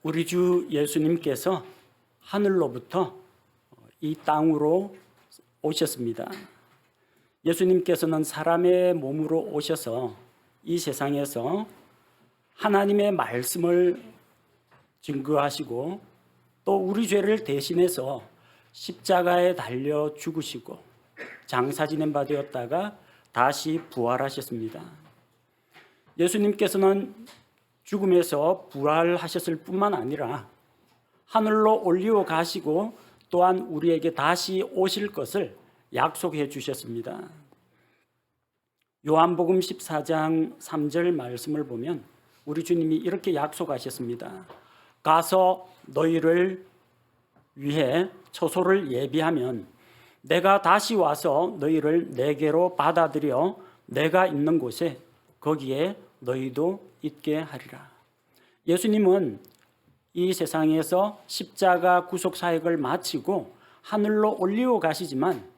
우리 주 예수님께서 하늘로부터 이 땅으로 오셨습니다. 예수님께서는 사람의 몸으로 오셔서 이 세상에서 하나님의 말씀을 증거하시고 또 우리 죄를 대신해서 십자가에 달려 죽으시고 장사 지낸 바 되었다가 다시 부활하셨습니다. 예수님께서는 죽음에서 부활하셨을 뿐만 아니라 하늘로 올리어 가시고 또한 우리에게 다시 오실 것을 약속해 주셨습니다. 요한복음 14장 3절 말씀을 보면 우리 주님이 이렇게 약속하셨습니다. 가서 너희를 위해 처소를 예비하면 내가 다시 와서 너희를 내게로 받아들여 내가 있는 곳에 거기에 너희도 있게 하리라. 예수님은 이 세상에서 십자가 구속 사역을 마치고 하늘로 올리어 가시지만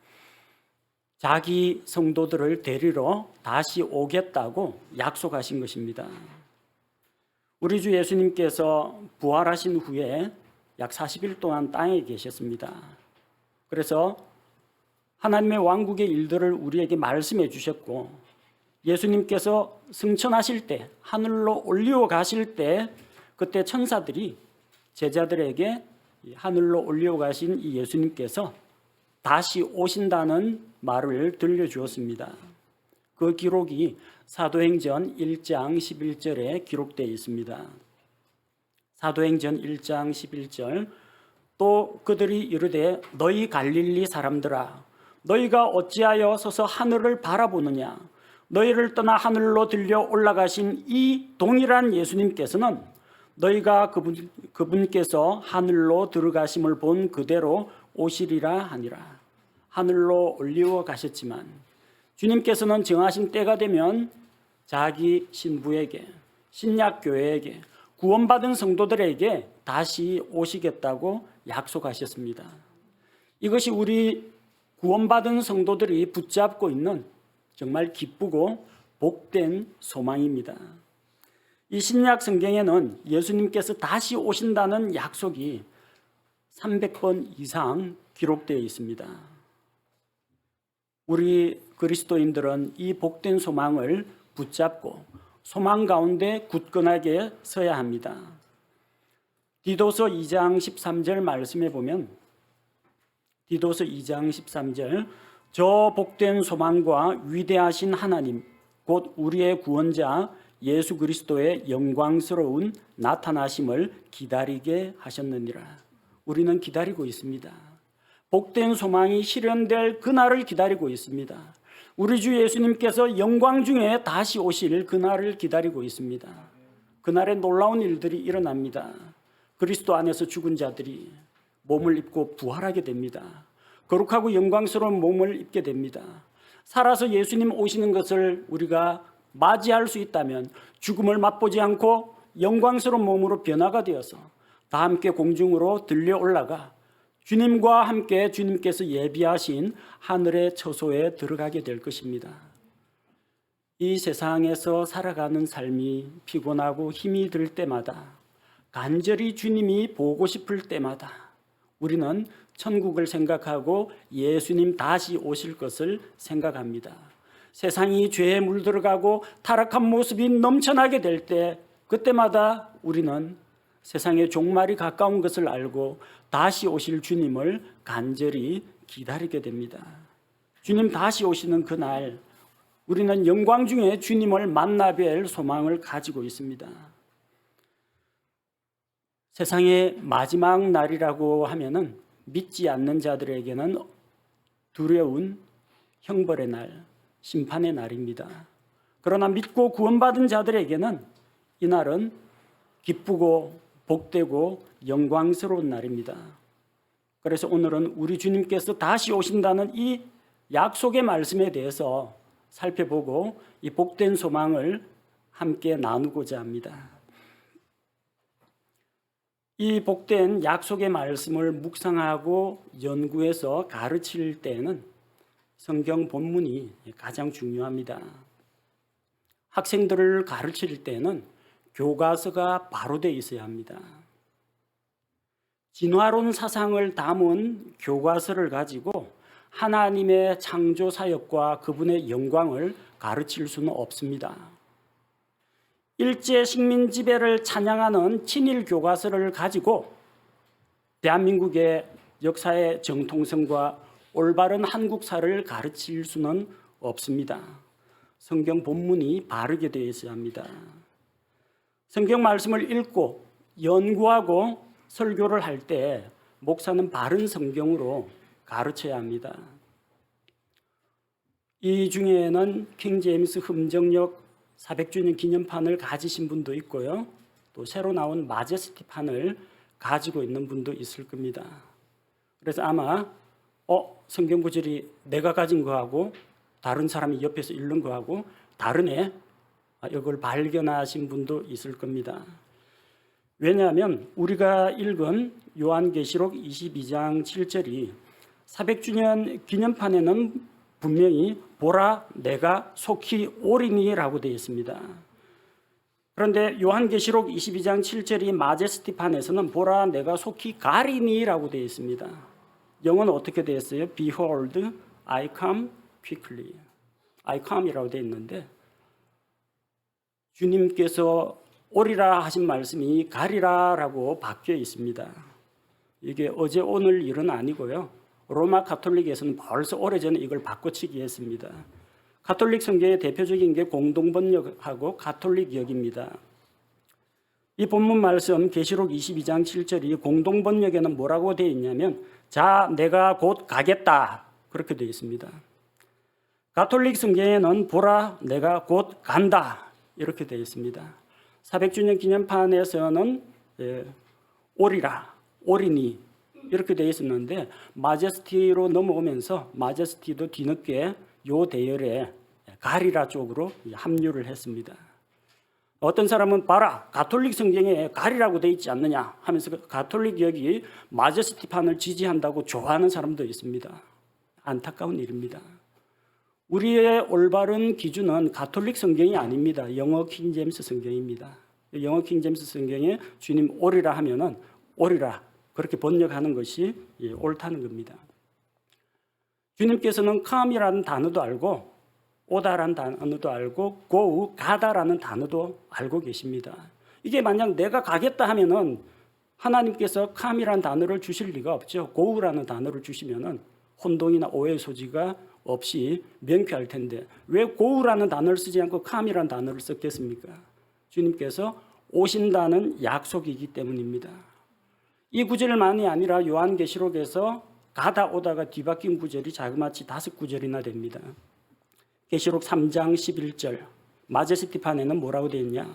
자기 성도들을 데리러 다시 오겠다고 약속하신 것입니다. 우리 주 예수님께서 부활하신 후에 약 40일 동안 땅에 계셨습니다. 그래서 하나님의 왕국의 일들을 우리에게 말씀해 주셨고 예수님께서 승천하실 때 하늘로 올리어 가실 때 그때 천사들이 제자들에게 하늘로 올리어 가신 이 예수님께서 다시 오신다는 말을 들려주었습니다. 그 기록이 사도행전 1장 11절에 기록되어 있습니다. 사도행전 1장 11절 또 그들이 이르되 너희 갈릴리 사람들아 너희가 어찌하여 서서 하늘을 바라보느냐 너희를 떠나 하늘로 들려 올라가신 이 동일한 예수님께서는 너희가 그분께서 하늘로 들어가심을 본 그대로 오시리라 하니라. 하늘로 올리어 가셨지만 주님께서는 정하신 때가 되면 자기 신부에게 신약교회에게 구원받은 성도들에게 다시 오시겠다고 약속하셨습니다. 이것이 우리 구원받은 성도들이 붙잡고 있는 정말 기쁘고 복된 소망입니다. 이 신약 성경에는 예수님께서 다시 오신다는 약속이 300번 이상 기록되어 있습니다. 우리 그리스도인들은 이 복된 소망을 붙잡고 소망 가운데 굳건하게 서야 합니다. 디도서 2장 13절 말씀에 보면 디도서 2장 13절 저 복된 소망과 위대하신 하나님 곧 우리의 구원자 예수 그리스도의 영광스러운 나타나심을 기다리게 하셨느니라. 우리는 기다리고 있습니다. 복된 소망이 실현될 그날을 기다리고 있습니다. 우리 주 예수님께서 영광 중에 다시 오실 그날을 기다리고 있습니다. 그날에 놀라운 일들이 일어납니다. 그리스도 안에서 죽은 자들이 몸을 입고 부활하게 됩니다. 거룩하고 영광스러운 몸을 입게 됩니다. 살아서 예수님 오시는 것을 우리가 맞이할 수 있다면 죽음을 맛보지 않고 영광스러운 몸으로 변화가 되어서 다 함께 공중으로 들려 올라가 주님과 함께 주님께서 예비하신 하늘의 처소에 들어가게 될 것입니다. 이 세상에서 살아가는 삶이 피곤하고 힘이 들 때마다 간절히 주님이 보고 싶을 때마다 우리는 천국을 생각하고 예수님 다시 오실 것을 생각합니다. 세상이 죄에 물들어가고 타락한 모습이 넘쳐나게 될 때 그때마다 우리는 세상의 종말이 가까운 것을 알고 다시 오실 주님을 간절히 기다리게 됩니다. 주님 다시 오시는 그날 우리는 영광 중에 주님을 만나 뵐 소망을 가지고 있습니다. 세상의 마지막 날이라고 하면은 믿지 않는 자들에게는 두려운 형벌의 날, 심판의 날입니다. 그러나 믿고 구원받은 자들에게는 이 날은 기쁘고 복되고 영광스러운 날입니다. 그래서 오늘은 우리 주님께서 다시 오신다는 이 약속의 말씀에 대해서 살펴보고 이 복된 소망을 함께 나누고자 합니다. 이 복된 약속의 말씀을 묵상하고 연구해서 가르칠 때에는 성경 본문이 가장 중요합니다. 학생들을 가르칠 때는 교과서가 바로 되어 있어야 합니다. 진화론 사상을 담은 교과서를 가지고 하나님의 창조 사역과 그분의 영광을 가르칠 수는 없습니다. 일제 식민 지배를 찬양하는 친일 교과서를 가지고 대한민국의 역사의 정통성과 올바른 한국사를 가르칠 수는 없습니다. 성경 본문이 바르게 되어 있어야 합니다. 성경 말씀을 읽고 연구하고 설교를 할 때 목사는 바른 성경으로 가르쳐야 합니다. 이 중에는 킹제임스 흠정역 400주년 기념판을 가지신 분도 있고요. 또 새로 나온 마제스티판을 가지고 있는 분도 있을 겁니다. 그래서 아마 성경 구절이 내가 가진 거하고 다른 사람이 옆에서 읽는 거하고 다르네, 이걸 발견하신 분도 있을 겁니다. 왜냐하면 우리가 읽은 요한계시록 22장 7절이 400주년 기념판에는 분명히 보라 내가 속히 오리니라고 되어 있습니다. 그런데 요한계시록 22장 7절이 마제스티판에서는 보라 내가 속히 가리니라고 되어 있습니다. 영어는 어떻게 되어 있어요? Behold, I come quickly. I come이라고 되어 있는데 주님께서 오리라 하신 말씀이 가리라라고 바뀌어 있습니다. 이게 어제 오늘 일은 아니고요. 로마 가톨릭에서는 벌써 오래전에 이걸 바꿔치기 했습니다. 가톨릭 성경의 대표적인 게 공동번역하고 가톨릭역입니다. 이 본문 말씀 계시록 22장 7절이 공동번역에는 뭐라고 되어 있냐면 자 내가 곧 가겠다 그렇게 되어 있습니다. 가톨릭 성경에는 보라 내가 곧 간다 이렇게 되어 있습니다. 400주년 기념판에서는 오리라 오리니 이렇게 되어 있었는데 마제스티로 넘어오면서 마제스티도 뒤늦게 요 대열에 가리라 쪽으로 합류를 했습니다. 어떤 사람은 봐라 가톨릭 성경에 가리라고 되어 있지 않느냐 하면서 가톨릭 역이 마제스티판을 지지한다고 좋아하는 사람도 있습니다. 안타까운 일입니다. 우리의 올바른 기준은 가톨릭 성경이 아닙니다. 영어 킹제임스 성경입니다. 영어 킹제임스 성경에 주님 오리라 하면은 오리라 그렇게 번역하는 것이 옳다는 겁니다. 주님께서는 come이라는 단어도 알고 오다라는 단어도 알고 go, 가다라는 단어도 알고 계십니다. 이게 만약 내가 가겠다 하면은 하나님께서 come이라는 단어를 주실 리가 없죠. go라는 단어를 주시면은 혼동이나 오해의 소지가 없이 명쾌할 텐데 왜 go라는 단어를 쓰지 않고 come이라는 단어를 썼겠습니까? 주님께서 오신다는 약속이기 때문입니다. 이 구절만이 아니라 요한계시록에서 가다 오다가 뒤바뀐 구절이 자그마치 5구절이나 됩니다. 계시록 3장 11절 마제스티판에는 뭐라고 되어 있냐?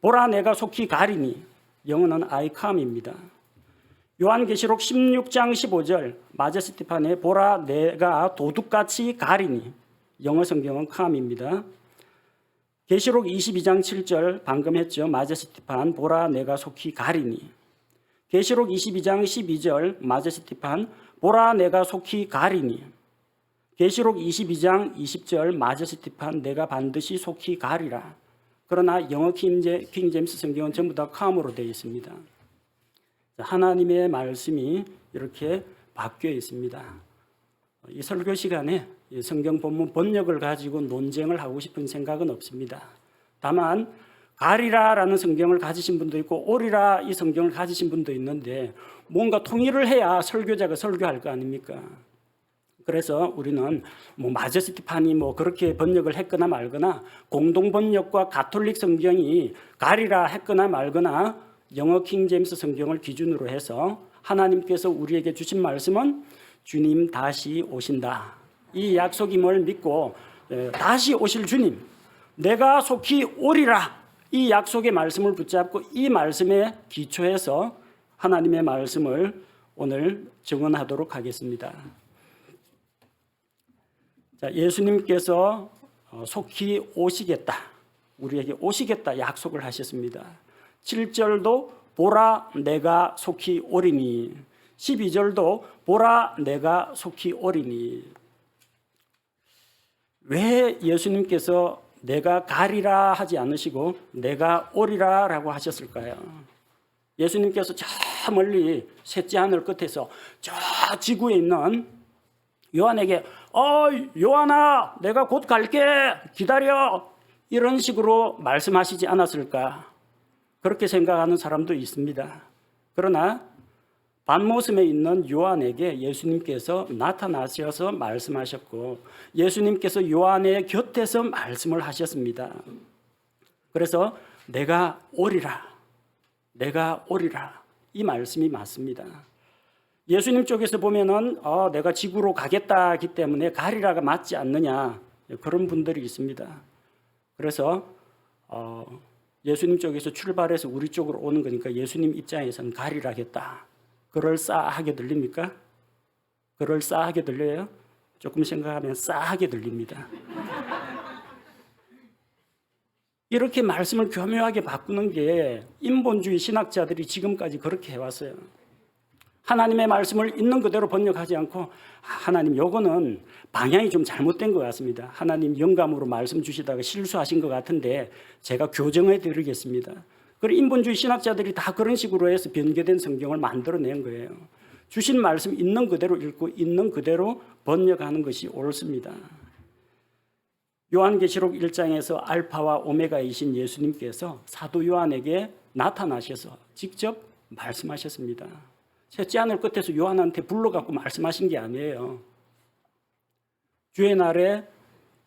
보라 내가 속히 가리니 영어는 I come입니다. 요한계시록 16장 15절 마제스티판에 보라 내가 도둑같이 가리니 영어 성경은 come입니다. 계시록 22장 7절 방금 했죠. 마제스티판 보라 내가 속히 가리니 계시록 22장 12절 마제스티판 보라 내가 속히 가리니 계시록 22장 20절 마제스티판 내가 반드시 속히 가리라. 그러나 영어 킹제임스 성경은 전부 다 come으로 되어 있습니다. 하나님의 말씀이 이렇게 바뀌어 있습니다. 이 설교 시간에 성경 본문 번역을 가지고 논쟁을 하고 싶은 생각은 없습니다. 다만 가리라라는 성경을 가지신 분도 있고 오리라 이 성경을 가지신 분도 있는데 뭔가 통일을 해야 설교자가 설교할 거 아닙니까? 그래서 우리는 마제스티판이 그렇게 번역을 했거나 말거나 공동 번역과 가톨릭 성경이 가리라 했거나 말거나 영어 킹제임스 성경을 기준으로 해서 하나님께서 우리에게 주신 말씀은 주님 다시 오신다. 이 약속임을 믿고 다시 오실 주님 내가 속히 오리라. 이 약속의 말씀을 붙잡고 이 말씀에 기초해서 하나님의 말씀을 오늘 증언하도록 하겠습니다. 자, 예수님께서 속히 오시겠다. 우리에게 오시겠다 약속을 하셨습니다. 7절도 보라 내가 속히 오리니 12절도 보라 내가 속히 오리니 왜 예수님께서 내가 가리라 하지 않으시고 내가 오리라 라고 하셨을까요? 예수님께서 저 멀리 셋째 하늘 끝에서 저 지구에 있는 요한에게 요한아, 내가 곧 갈게, 기다려, 이런 식으로 말씀하시지 않았을까, 그렇게 생각하는 사람도 있습니다. 그러나 반모섬에 있는 요한에게 예수님께서 나타나셔서 말씀하셨고, 예수님께서 요한의 곁에서 말씀을 하셨습니다. 그래서 내가 오리라, 이 말씀이 맞습니다. 예수님 쪽에서 보면은 내가 지구로 가겠다 하기 때문에 가리라가 맞지 않느냐, 그런 분들이 있습니다. 그래서 예수님 쪽에서 출발해서 우리 쪽으로 오는 거니까 예수님 입장에서는 가리라겠다, 그럴싸하게 들립니까? 그럴싸하게 들려요? 조금 생각하면 싸하게 들립니다. 이렇게 말씀을 교묘하게 바꾸는 게 인본주의 신학자들이 지금까지 그렇게 해왔어요. 하나님의 말씀을 있는 그대로 번역하지 않고, 하나님 요거는 방향이 좀 잘못된 것 같습니다, 하나님 영감으로 말씀 주시다가 실수하신 것 같은데 제가 교정해 드리겠습니다. 그리고 인본주의 신학자들이 다 그런 식으로 해서 변개된 성경을 만들어낸 거예요. 주신 말씀 있는 그대로 읽고 있는 그대로 번역하는 것이 옳습니다. 요한계시록 1장에서 알파와 오메가이신 예수님께서 사도 요한에게 나타나셔서 직접 말씀하셨습니다. 셋째 하늘 끝에서 요한한테 불러갖고 말씀하신 게 아니에요. 주의 날에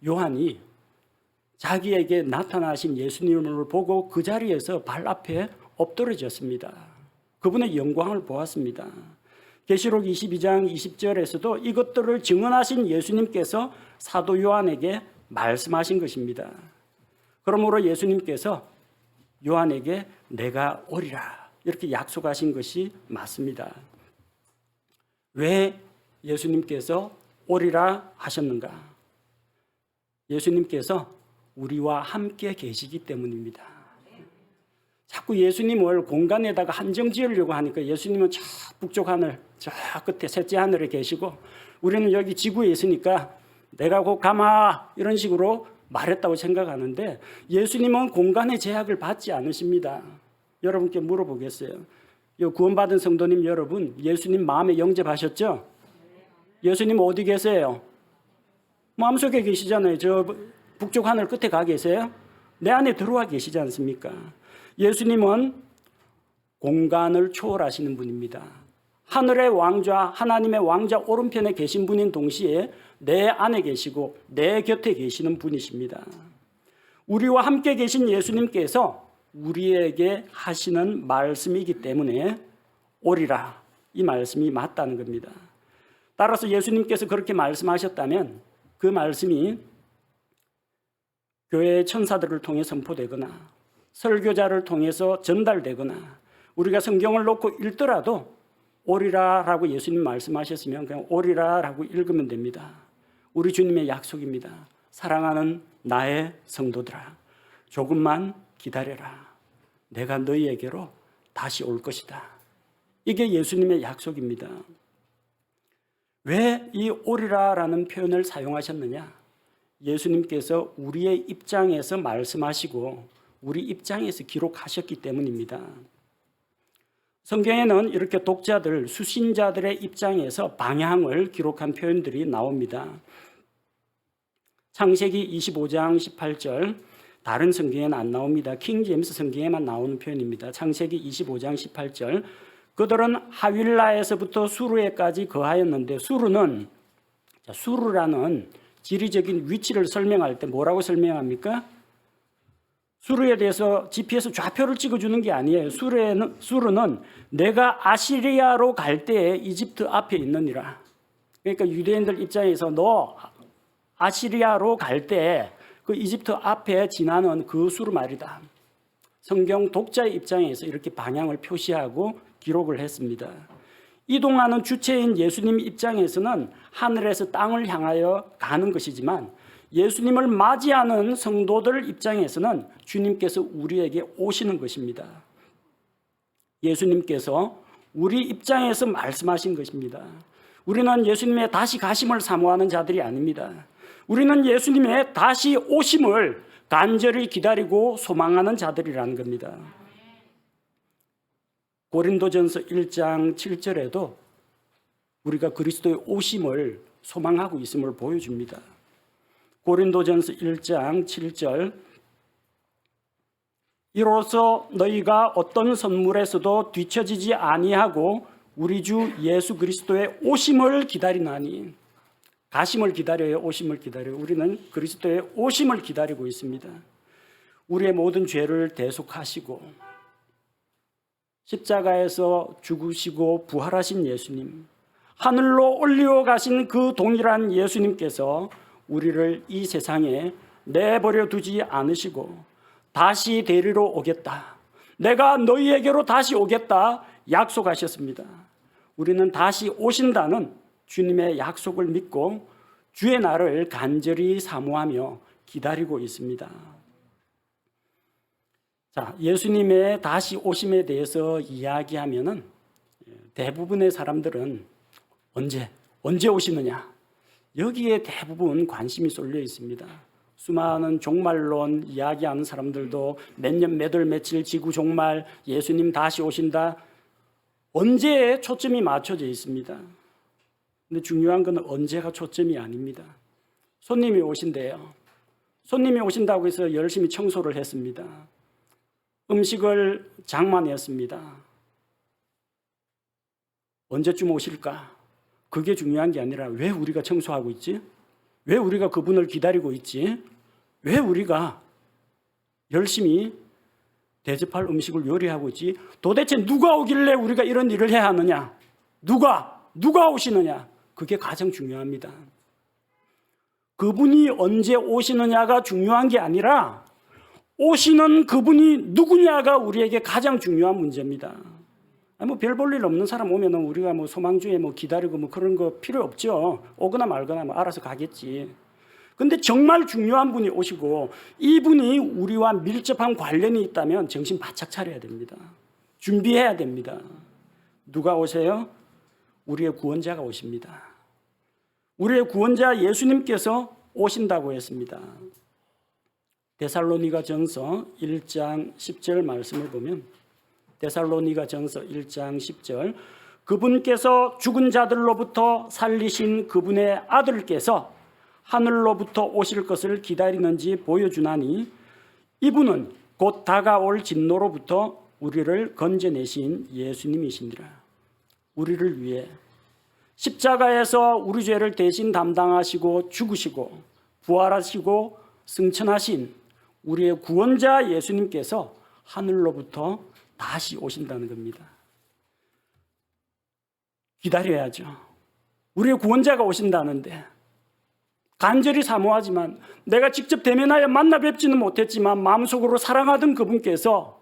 요한이 자기에게 나타나신 예수님을 보고 그 자리에서 발 앞에 엎드러졌습니다. 그분의 영광을 보았습니다. 계시록 22장 20절에서도 이것들을 증언하신 예수님께서 사도 요한에게 말씀하신 것입니다. 그러므로 예수님께서 요한에게 내가 오리라, 이렇게 약속하신 것이 맞습니다. 왜 예수님께서 오리라 하셨는가? 예수님께서 우리와 함께 계시기 때문입니다. 자꾸 예수님을 공간에다가 한정 지으려고 하니까 예수님은 저 북쪽 하늘, 저 끝에 셋째 하늘에 계시고 우리는 여기 지구에 있으니까 내가 곧 가마, 이런 식으로 말했다고 생각하는데, 예수님은 공간의 제약을 받지 않으십니다. 여러분께 물어보겠어요. 구원받은 성도님 여러분, 예수님 마음에 영접하셨죠? 예수님 어디 계세요? 마음속에 계시잖아요. 저 북쪽 하늘 끝에 가 계세요? 내 안에 들어와 계시지 않습니까? 예수님은 공간을 초월하시는 분입니다. 하늘의 왕좌, 하나님의 왕좌 오른편에 계신 분인 동시에 내 안에 계시고 내 곁에 계시는 분이십니다. 우리와 함께 계신 예수님께서 우리에게 하시는 말씀이기 때문에 오리라, 이 말씀이 맞다는 겁니다. 따라서 예수님께서 그렇게 말씀하셨다면 그 말씀이 교회의 천사들을 통해 선포되거나 설교자를 통해서 전달되거나 우리가 성경을 놓고 읽더라도 오리라라고 예수님 말씀하셨으면 그냥 오리라라고 읽으면 됩니다. 우리 주님의 약속입니다. 사랑하는 나의 성도들아, 조금만 기다려라. 내가 너희에게로 다시 올 것이다. 이게 예수님의 약속입니다. 왜 이 오리라라는 표현을 사용하셨느냐? 예수님께서 우리의 입장에서 말씀하시고 우리 입장에서 기록하셨기 때문입니다. 성경에는 이렇게 독자들, 수신자들의 입장에서 방향을 기록한 표현들이 나옵니다. 창세기 25장 18절, 다른 성경에는 안 나옵니다. 킹제임스 성경에만 나오는 표현입니다. 창세기 25장 18절, 그들은 하윌라에서부터 수르에까지 거하였는데, 수르라는 지리적인 위치를 설명할 때 뭐라고 설명합니까? 수르에 대해서 GPS 좌표를 찍어주는 게 아니에요. 수르는 내가 아시리아로 갈 때에 이집트 앞에 있느니라. 그러니까 유대인들 입장에서 너 아시리아로 갈 때 그 이집트 앞에 지나는 그 수르 말이다. 성경 독자의 입장에서 이렇게 방향을 표시하고 기록을 했습니다. 이동하는 주체인 예수님 입장에서는 하늘에서 땅을 향하여 가는 것이지만, 예수님을 맞이하는 성도들 입장에서는 주님께서 우리에게 오시는 것입니다. 예수님께서 우리 입장에서 말씀하신 것입니다. 우리는 예수님의 다시 가심을 사모하는 자들이 아닙니다. 우리는 예수님의 다시 오심을 간절히 기다리고 소망하는 자들이라는 겁니다. 고린도전서 1장 7절에도 우리가 그리스도의 오심을 소망하고 있음을 보여줍니다. 고린도전서 1장 7절 이로써 너희가 어떤 선물에서도 뒤처지지 아니하고 우리 주 예수 그리스도의 오심을 기다리나니, 가심을 기다려요, 오심을 기다려요. 우리는 그리스도의 오심을 기다리고 있습니다. 우리의 모든 죄를 대속하시고 십자가에서 죽으시고 부활하신 예수님, 하늘로 올리어 가신 그 동일한 예수님께서 우리를 이 세상에 내버려 두지 않으시고 다시 데리러 오겠다, 내가 너희에게로 다시 오겠다 약속하셨습니다. 우리는 다시 오신다는 주님의 약속을 믿고 주의 날을 간절히 사모하며 기다리고 있습니다. 자, 예수님의 다시 오심에 대해서 이야기하면은 대부분의 사람들은 언제 오시느냐, 여기에 대부분 관심이 쏠려 있습니다. 수많은 종말론 이야기하는 사람들도 몇 년, 몇 월, 며칠, 지구 종말, 예수님 다시 오신다, 언제에 초점이 맞춰져 있습니다. 근데 중요한 건 언제가 초점이 아닙니다. 손님이 오신대요. 손님이 오신다고 해서 열심히 청소를 했습니다. 음식을 장만했습니다. 언제쯤 오실까? 그게 중요한 게 아니라 왜 우리가 청소하고 있지? 왜 우리가 그분을 기다리고 있지? 왜 우리가 열심히 대접할 음식을 요리하고 있지? 도대체 누가 오길래 우리가 이런 일을 해야 하느냐? 누가 오시느냐? 그게 가장 중요합니다. 그분이 언제 오시느냐가 중요한 게 아니라 오시는 그분이 누구냐가 우리에게 가장 중요한 문제입니다. 별 볼 일 없는 사람 오면 우리가 소망주에 기다리고 그런 거 필요 없죠. 오거나 말거나 알아서 가겠지. 근데 정말 중요한 분이 오시고 이분이 우리와 밀접한 관련이 있다면 정신 바짝 차려야 됩니다. 준비해야 됩니다. 누가 오세요? 우리의 구원자가 오십니다. 우리의 구원자 예수님께서 오신다고 했습니다. 데살로니가전서 1장 10절 말씀을 보면, 데살로니가전서 1장 10절, 그분께서 죽은 자들로부터 살리신 그분의 아들께서 하늘로부터 오실 것을 기다리는지 보여주나니 이분은 곧 다가올 진노로부터 우리를 건져내신 예수님이시니라. 우리를 위해 십자가에서 우리 죄를 대신 담당하시고 죽으시고 부활하시고 승천하신 우리의 구원자 예수님께서 하늘로부터 다시 오신다는 겁니다. 기다려야죠. 우리의 구원자가 오신다는데 간절히 사모하지만, 내가 직접 대면하여 만나 뵙지는 못했지만 마음속으로 사랑하던 그분께서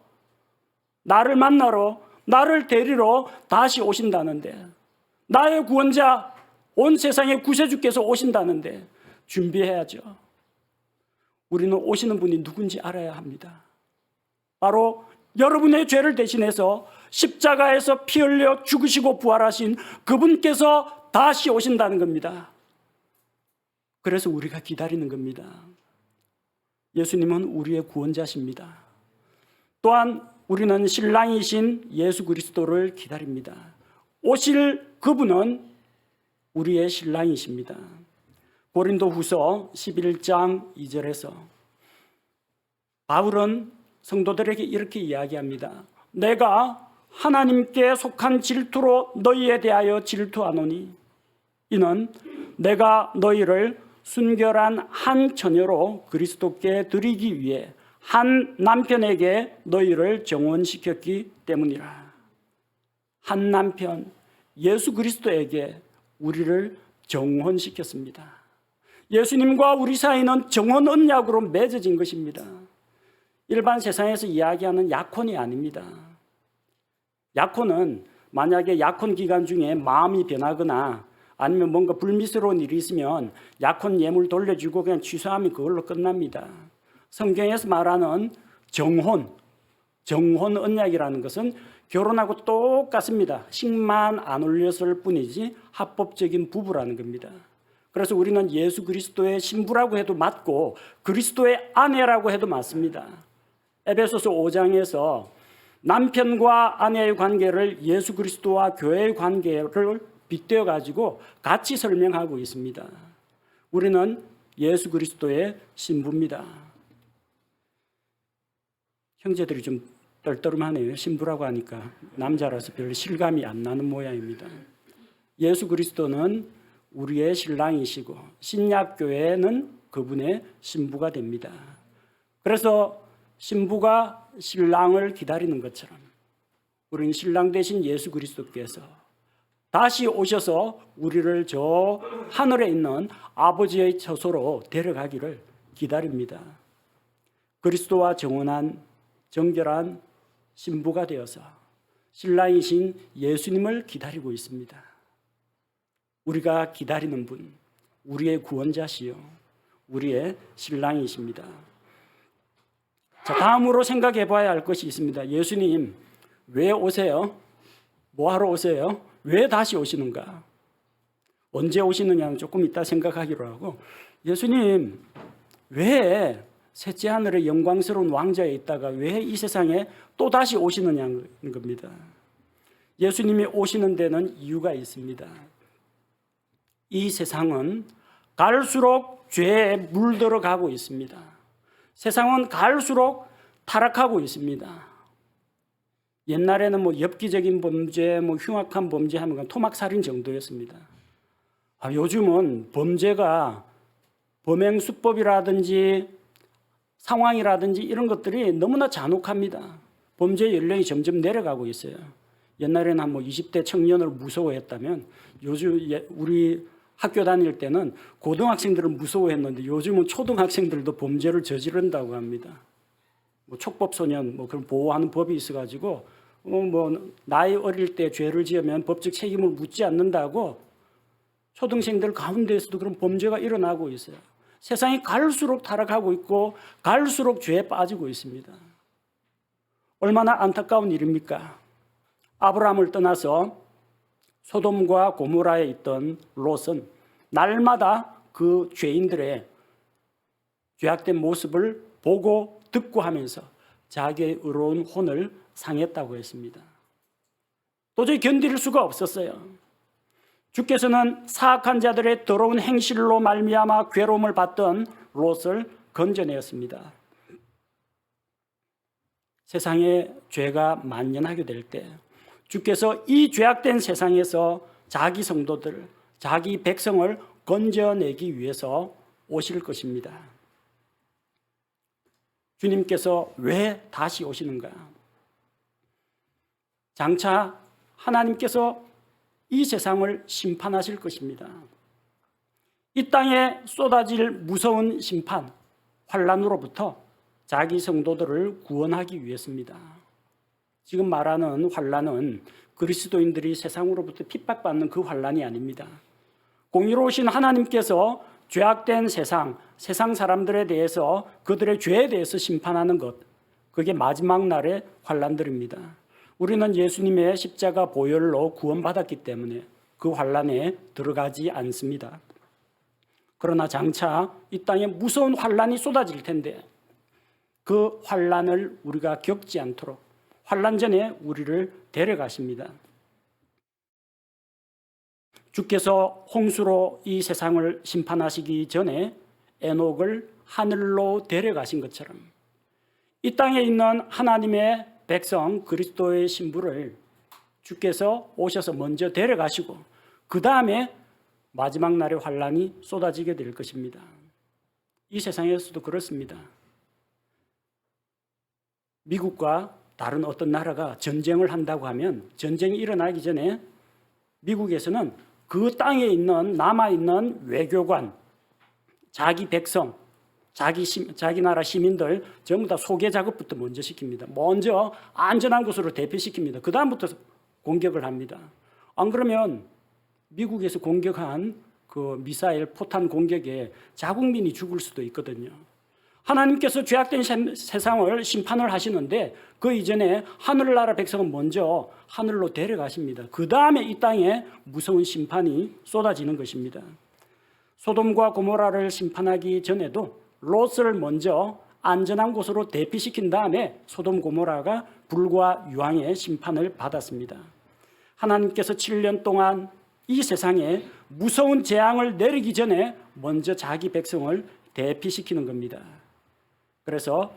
나를 만나러, 나를 데리러 다시 오신다는데, 나의 구원자, 온 세상의 구세주께서 오신다는데 준비해야죠. 우리는 오시는 분이 누군지 알아야 합니다. 바로 여러분의 죄를 대신해서 십자가에서 피 흘려 죽으시고 부활하신 그분께서 다시 오신다는 겁니다. 그래서 우리가 기다리는 겁니다. 예수님은 우리의 구원자십니다. 또한 우리는 신랑이신 예수 그리스도를 기다립니다. 오실 그분은 우리의 신랑이십니다. 고린도후서 11장 2절에서 바울은 성도들에게 이렇게 이야기합니다. 내가 하나님께 속한 질투로 너희에 대하여 질투하노니 이는 내가 너희를 순결한 한 처녀로 그리스도께 드리기 위해 한 남편에게 너희를 정혼시켰기 때문이라. 한 남편 예수 그리스도에게 우리를 정혼시켰습니다. 예수님과 우리 사이는 정혼 언약으로 맺어진 것입니다. 일반 세상에서 이야기하는 약혼이 아닙니다. 약혼은 만약에 약혼 기간 중에 마음이 변하거나 아니면 뭔가 불미스러운 일이 있으면 약혼 예물 돌려주고 그냥 취소하면 그걸로 끝납니다. 성경에서 말하는 정혼 언약이라는 것은 결혼하고 똑같습니다. 식만 안 올렸을 뿐이지 합법적인 부부라는 겁니다. 그래서 우리는 예수 그리스도의 신부라고 해도 맞고 그리스도의 아내라고 해도 맞습니다. 에베소서 5장에서 남편과 아내의 관계를 예수 그리스도와 교회의 관계를 빗대어 가지고 같이 설명하고 있습니다. 우리는 예수 그리스도의 신부입니다. 형제들이 좀 떨떠름하네요. 신부라고 하니까 남자라서 별 실감이 안 나는 모양입니다. 예수 그리스도는 우리의 신랑이시고 신약교회는 그분의 신부가 됩니다. 그래서 신부가 신랑을 기다리는 것처럼 우리는 신랑 대신 예수 그리스도께서 다시 오셔서 우리를 저 하늘에 있는 아버지의 처소로 데려가기를 기다립니다. 그리스도와 정혼한 정결한 신부가 되어서 신랑이신 예수님을 기다리고 있습니다. 우리가 기다리는 분, 우리의 구원자시요 우리의 신랑이십니다. 자, 다음으로 생각해 봐야 할 것이 있습니다. 예수님 왜 오세요? 뭐 하러 오세요? 왜 다시 오시는가? 언제 오시느냐는 조금 이따 생각하기로 하고, 예수님 왜 셋째 하늘의 영광스러운 왕좌에 있다가 왜 이 세상에 또 다시 오시느냐는 겁니다. 예수님이 오시는 데는 이유가 있습니다. 이 세상은 갈수록 죄에 물들어가고 있습니다. 세상은 갈수록 타락하고 있습니다. 옛날에는 엽기적인 범죄, 흉악한 범죄 하면 토막살인 정도였습니다. 요즘은 범죄가 범행 수법이라든지 상황이라든지 이런 것들이 너무나 잔혹합니다. 범죄 연령이 점점 내려가고 있어요. 옛날에는 한 20대 청년을 무서워했다면 요즘 우리 학교 다닐 때는 고등학생들을 무서워했는데 요즘은 초등학생들도 범죄를 저지른다고 합니다. 촉법소년 그런 보호하는 법이 있어가지고 나이 어릴 때 죄를 지으면 법적 책임을 묻지 않는다고 초등생들 가운데에서도 그런 범죄가 일어나고 있어요. 세상이 갈수록 타락하고 있고 갈수록 죄에 빠지고 있습니다. 얼마나 안타까운 일입니까? 아브라함을 떠나서 소돔과 고모라에 있던 롯은 날마다 그 죄인들의 죄악된 모습을 보고 듣고 하면서 자기의 의로운 혼을 상했다고 했습니다. 도저히 견딜 수가 없었어요. 주께서는 사악한 자들의 더러운 행실로 말미암아 괴로움을 받던 롯을 건져내었습니다. 세상에 죄가 만연하게 될 때 주께서 이 죄악된 세상에서 자기 성도들, 자기 백성을 건져내기 위해서 오실 것입니다. 주님께서 왜 다시 오시는가? 장차 하나님께서 이 세상을 심판하실 것입니다. 이 땅에 쏟아질 무서운 심판, 환난으로부터 자기 성도들을 구원하기 위해서입니다. 지금 말하는 환난은 그리스도인들이 세상으로부터 핍박받는 그 환난이 아닙니다. 공의로우신 하나님께서 죄악된 세상 사람들에 대해서 그들의 죄에 대해서 심판하는 것, 그게 마지막 날의 환난들입니다. 우리는 예수님의 십자가 보혈로 구원받았기 때문에 그 환난에 들어가지 않습니다. 그러나 장차 이 땅에 무서운 환난이 쏟아질 텐데 그 환난을 우리가 겪지 않도록 환난 전에 우리를 데려가십니다. 주께서 홍수로 이 세상을 심판하시기 전에 에녹을 하늘로 데려가신 것처럼 이 땅에 있는 하나님의 백성 그리스도의 신부를 주께서 오셔서 먼저 데려가시고 그 다음에 마지막 날의 환난이 쏟아지게 될 것입니다. 이 세상에서도 그렇습니다. 미국과 다른 어떤 나라가 전쟁을 한다고 하면 전쟁이 일어나기 전에 미국에서는 그 땅에 있는 남아있는 외교관, 자기 백성, 자기 나라 시민들 전부 다 소개 작업부터 먼저 시킵니다. 먼저 안전한 곳으로 대피시킵니다. 그 다음부터 공격을 합니다. 안 그러면 미국에서 공격한 그 미사일 포탄 공격에 자국민이 죽을 수도 있거든요. 하나님께서 죄악된 세상을 심판을 하시는데 그 이전에 하늘나라 백성은 먼저 하늘로 데려가십니다. 그 다음에 이 땅에 무서운 심판이 쏟아지는 것입니다. 소돔과 고모라를 심판하기 전에도 롯을 먼저 안전한 곳으로 대피시킨 다음에 소돔 고모라가 불과 유황의 심판을 받았습니다. 하나님께서 7년 동안 이 세상에 무서운 재앙을 내리기 전에 먼저 자기 백성을 대피시키는 겁니다. 그래서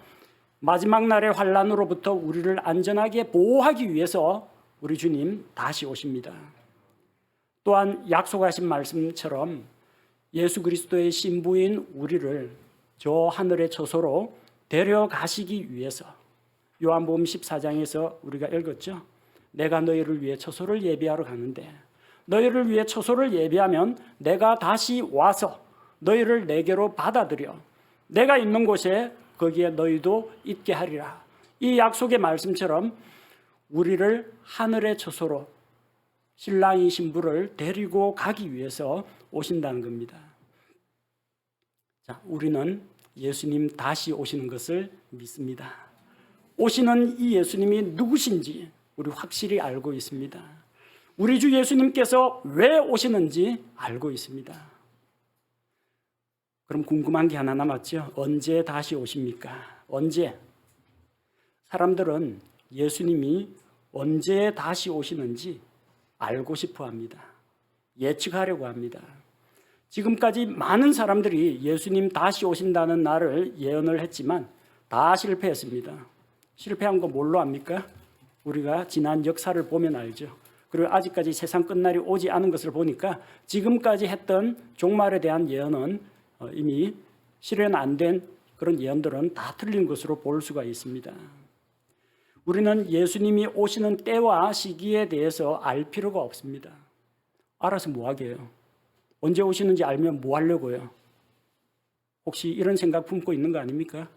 마지막 날의 환난으로부터 우리를 안전하게 보호하기 위해서 우리 주님 다시 오십니다. 또한 약속하신 말씀처럼 예수 그리스도의 신부인 우리를 저 하늘의 처소로 데려가시기 위해서 요한복음 14장에서 우리가 읽었죠. 내가 너희를 위해 처소를 예비하러 가는데 너희를 위해 처소를 예비하면 내가 다시 와서 너희를 내게로 받아들여 내가 있는 곳에 거기에 너희도 있게 하리라. 이 약속의 말씀처럼 우리를 하늘의 처소로 신랑이 신부를 데리고 가기 위해서 오신다는 겁니다. 자, 우리는 예수님 다시 오시는 것을 믿습니다. 오시는 이 예수님이 누구신지 우리 확실히 알고 있습니다. 우리 주 예수님께서 왜 오시는지 알고 있습니다. 그럼 궁금한 게 하나 남았죠. 언제 다시 오십니까? 언제? 사람들은 예수님이 언제 다시 오시는지 알고 싶어 합니다. 예측하려고 합니다. 지금까지 많은 사람들이 예수님 다시 오신다는 날을 예언을 했지만 다 실패했습니다. 실패한 거 뭘로 압니까? 우리가 지난 역사를 보면 알죠. 그리고 아직까지 세상 끝날이 오지 않은 것을 보니까 지금까지 했던 종말에 대한 예언은 이미 실현 안 된 그런 예언들은 다 틀린 것으로 볼 수가 있습니다. 우리는 예수님이 오시는 때와 시기에 대해서 알 필요가 없습니다. 알아서 뭐 하게요? 언제 오시는지 알면 뭐 하려고요? 혹시 이런 생각 품고 있는 거 아닙니까?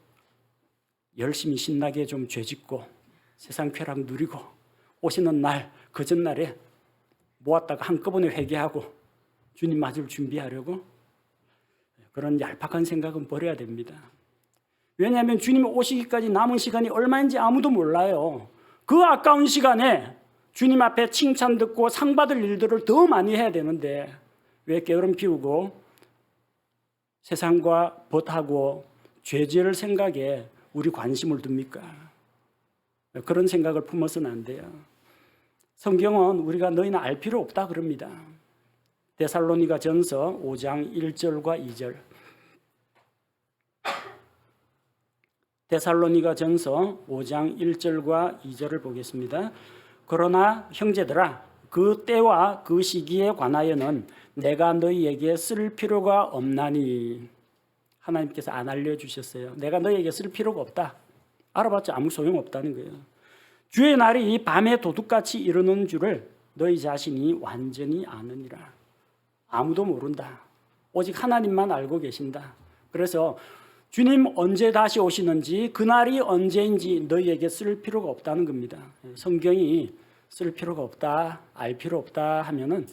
열심히 신나게 좀 죄짓고 세상 쾌락 누리고 오시는 날, 그 전날에 모았다가 한꺼번에 회개하고 주님 맞을 준비하려고? 그런 얄팍한 생각은 버려야 됩니다. 왜냐하면 주님 오시기까지 남은 시간이 얼마인지 아무도 몰라요. 그 아까운 시간에 주님 앞에 칭찬 듣고 상 받을 일들을 더 많이 해야 되는데 왜 게으름 피우고 세상과 벗하고 죄지을 생각에 우리 관심을 둡니까? 그런 생각을 품어서는 안 돼요. 성경은 우리가 너희는 알 필요 없다 그럽니다. 데살로니가 전서 5장 1절과 2절. 데살로니가 전서 5장 1절과 2절을 보겠습니다. 그러나 형제들아 그 때와 그 시기에 관하여는 내가 너희에게 쓸 필요가 없나니. 하나님께서 안 알려주셨어요. 내가 너희에게 쓸 필요가 없다. 알아봤자 아무 소용없다는 거예요. 주의 날이 밤에 도둑같이 이르는 줄을 너희 자신이 완전히 아느니라. 아무도 모른다. 오직 하나님만 알고 계신다. 그래서 주님 언제 다시 오시는지 그날이 언제인지 너희에게 쓸 필요가 없다는 겁니다. 성경이 쓸 필요가 없다, 알 필요 없다 하면은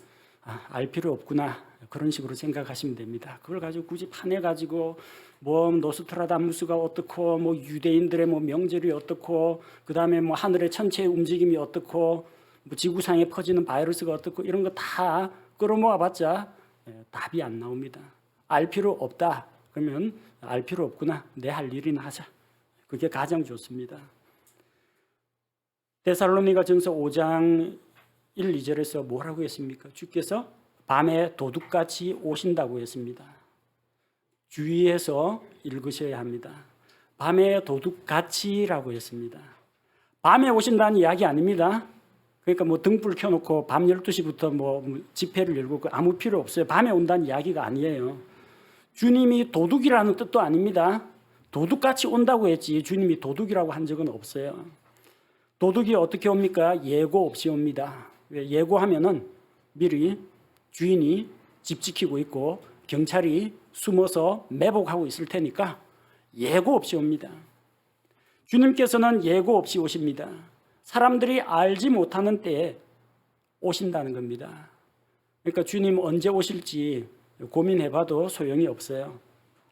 알 필요 없구나 그런 식으로 생각하시면 됩니다. 그걸 가지고 굳이 파내가지고 뭐 노스트라다무스가 어떻고 뭐 유대인들의 뭐 명절이 어떻고 그 다음에 뭐 하늘의 천체의 움직임이 어떻고 뭐 지구상에 퍼지는 바이러스가 어떻고 이런 거 다 끌어모아봤자 답이 안 나옵니다. 알 필요 없다 그러면 알 필요 없구나 내 할 일이나 하자 그게 가장 좋습니다. 데살로니가 전서 5장 1, 2절에서 뭐라고 했습니까? 주께서 밤에 도둑같이 오신다고 했습니다. 주의해서 읽으셔야 합니다. 밤에 도둑같이라고 했습니다. 밤에 오신다는 이야기 아닙니다. 그러니까 뭐 등불 켜놓고 밤 12시부터 뭐 집회를 열고 아무 필요 없어요. 밤에 온다는 이야기가 아니에요. 주님이 도둑이라는 뜻도 아닙니다. 도둑같이 온다고 했지 주님이 도둑이라고 한 적은 없어요. 도둑이 어떻게 옵니까? 예고 없이 옵니다. 왜? 예고하면은 미리 주인이 집 지키고 있고 경찰이 숨어서 매복하고 있을 테니까 예고 없이 옵니다. 주님께서는 예고 없이 오십니다. 사람들이 알지 못하는 때에 오신다는 겁니다. 그러니까 주님 언제 오실지 고민해봐도 소용이 없어요.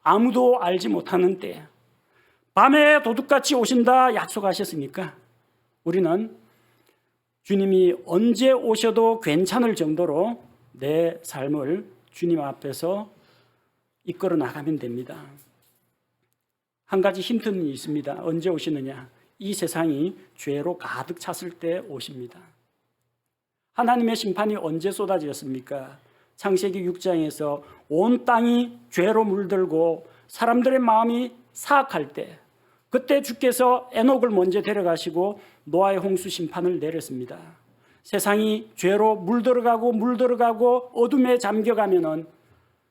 아무도 알지 못하는 때 밤에 도둑같이 오신다 약속하셨으니까 우리는 주님이 언제 오셔도 괜찮을 정도로 내 삶을 주님 앞에서 이끌어 나가면 됩니다. 한 가지 힌트는 있습니다. 언제 오시느냐? 이 세상이 죄로 가득 찼을 때 오십니다. 하나님의 심판이 언제 쏟아졌습니까? 창세기 6장에서 온 땅이 죄로 물들고 사람들의 마음이 사악할 때, 그때 주께서 에녹을 먼저 데려가시고 노아의 홍수 심판을 내렸습니다. 세상이 죄로 물들어가고 어둠에 잠겨가면은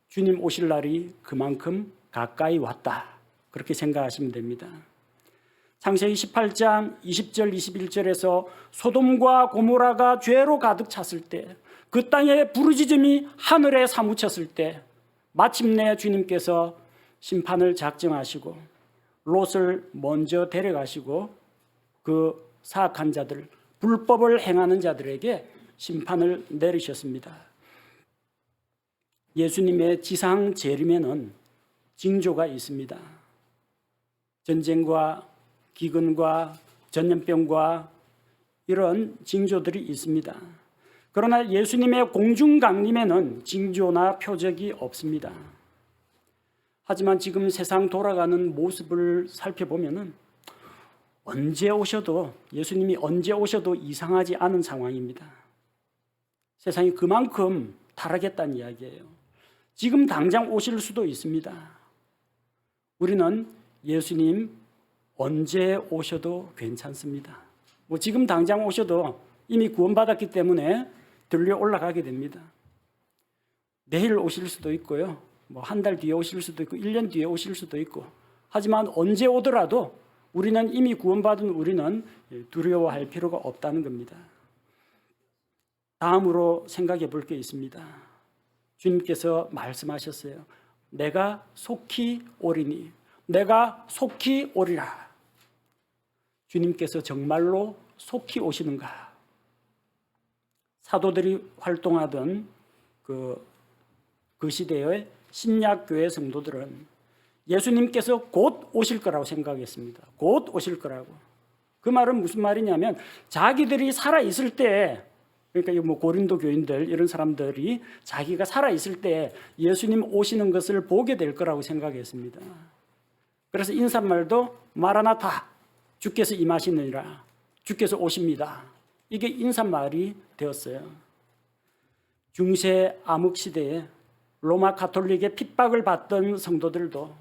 주님 오실 날이 그만큼 가까이 왔다, 그렇게 생각하시면 됩니다. 창세기 18장 20절 21절에서 소돔과 고모라가 죄로 가득 찼을 때, 그 땅의 부르짖음이 하늘에 사무쳤을 때 마침내 주님께서 심판을 작정하시고 롯을 먼저 데려가시고 그 사악한 자들, 불법을 행하는 자들에게 심판을 내리셨습니다. 예수님의 지상 재림에는 징조가 있습니다. 전쟁과 기근과 전염병과 이런 징조들이 있습니다. 그러나 예수님의 공중 강림에는 징조나 표적이 없습니다. 하지만 지금 세상 돌아가는 모습을 살펴보면은 예수님이 언제 오셔도 이상하지 않은 상황입니다. 세상이 그만큼 타락했다는 이야기예요. 지금 당장 오실 수도 있습니다. 우리는 예수님 언제 오셔도 괜찮습니다. 지금 당장 오셔도 이미 구원받았기 때문에 들려 올라가게 됩니다. 내일 오실 수도 있고요. 한 달 뒤에 오실 수도 있고 1년 뒤에 오실 수도 있고, 하지만 언제 오더라도 우리는 이미 구원받은 우리는 두려워할 필요가 없다는 겁니다. 다음으로 생각해 볼 게 있습니다. 주님께서 말씀하셨어요. 내가 속히 오리니, 내가 속히 오리라. 주님께서 정말로 속히 오시는가? 사도들이 활동하던 그 시대의 신약교회 성도들은 예수님께서 곧 오실 거라고 생각했습니다. 곧 오실 거라고. 그 말은 무슨 말이냐면 자기들이 살아있을 때, 그러니까 고린도 교인들 이런 사람들이 자기가 살아있을 때 예수님 오시는 것을 보게 될 거라고 생각했습니다. 그래서 인사말도 마라나타, 주께서 임하시느니라, 주께서 오십니다. 이게 인사말이 되었어요. 중세 암흑시대에 로마 가톨릭의 핍박을 받던 성도들도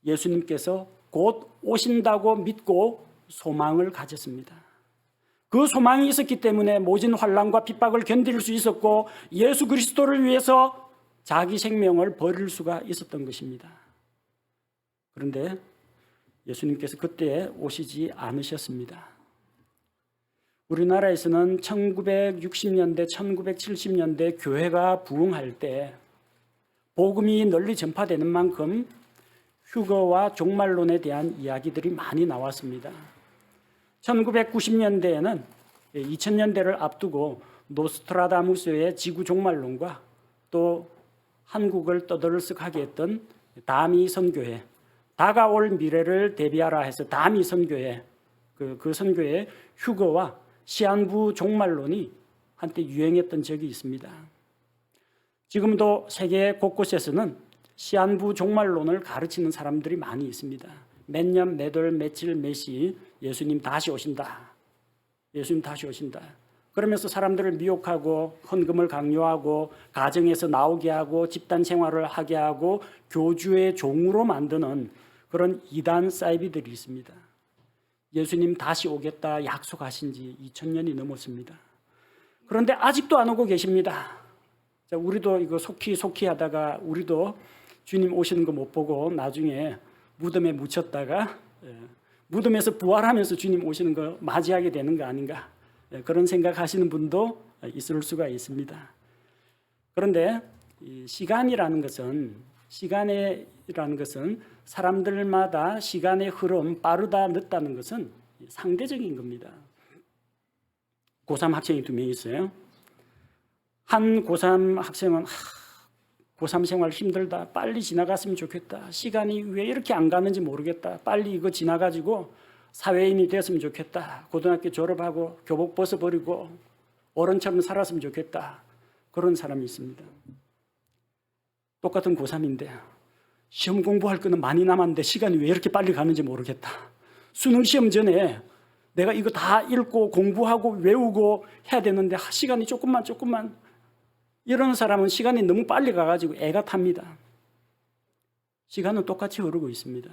예수님께서 곧 오신다고 믿고 소망을 가졌습니다. 그 소망이 있었기 때문에 모진 환난과 핍박을 견딜 수 있었고 예수 그리스도를 위해서 자기 생명을 버릴 수가 있었던 것입니다. 그런데 예수님께서 그때 오시지 않으셨습니다. 우리나라에서는 1960년대, 1970년대 교회가 부흥할 때 복음이 널리 전파되는 만큼 휴거와 종말론에 대한 이야기들이 많이 나왔습니다. 1990년대에는 2000년대를 앞두고 노스트라다무스의 지구 종말론과 또 한국을 떠들썩하게 했던 다미 선교회, 다가올 미래를 대비하라 해서 다미 선교회, 그 선교회의 휴거와 시한부 종말론이 한때 유행했던 적이 있습니다. 지금도 세계 곳곳에서는 시한부 종말론을 가르치는 사람들이 많이 있습니다. 몇 년, 몇 월, 며칠, 몇 시 예수님 다시 오신다. 예수님 다시 오신다. 그러면서 사람들을 미혹하고 헌금을 강요하고 가정에서 나오게 하고 집단 생활을 하게 하고 교주의 종으로 만드는 그런 이단 사이비들이 있습니다. 예수님 다시 오겠다 약속하신 지 2000년이 넘었습니다. 그런데 아직도 안 오고 계십니다. 자, 우리도 이거 속히 하다가 우리도 주님 오시는 거 못 보고 나중에 무덤에 묻혔다가 무덤에서 부활하면서 주님 오시는 거 맞이하게 되는 거 아닌가, 그런 생각하시는 분도 있을 수가 있습니다. 그런데 시간이라는 것은 사람들마다 시간의 흐름, 빠르다 늦다는 것은 상대적인 겁니다. 고3 학생이 2명 있어요. 한 고3 학생은 고3 생활 힘들다, 빨리 지나갔으면 좋겠다, 시간이 왜 이렇게 안 가는지 모르겠다, 빨리 이거 지나가지고 사회인이 됐으면 좋겠다, 고등학교 졸업하고 교복 벗어버리고 어른처럼 살았으면 좋겠다, 그런 사람이 있습니다. 똑같은 고3인데 시험 공부할 거는 많이 남았는데 시간이 왜 이렇게 빨리 가는지 모르겠다. 수능 시험 전에 내가 이거 다 읽고 공부하고 외우고 해야 되는데 시간이 조금만 이러는 사람은 시간이 너무 빨리 가가지고 애가 탑니다. 시간은 똑같이 흐르고 있습니다.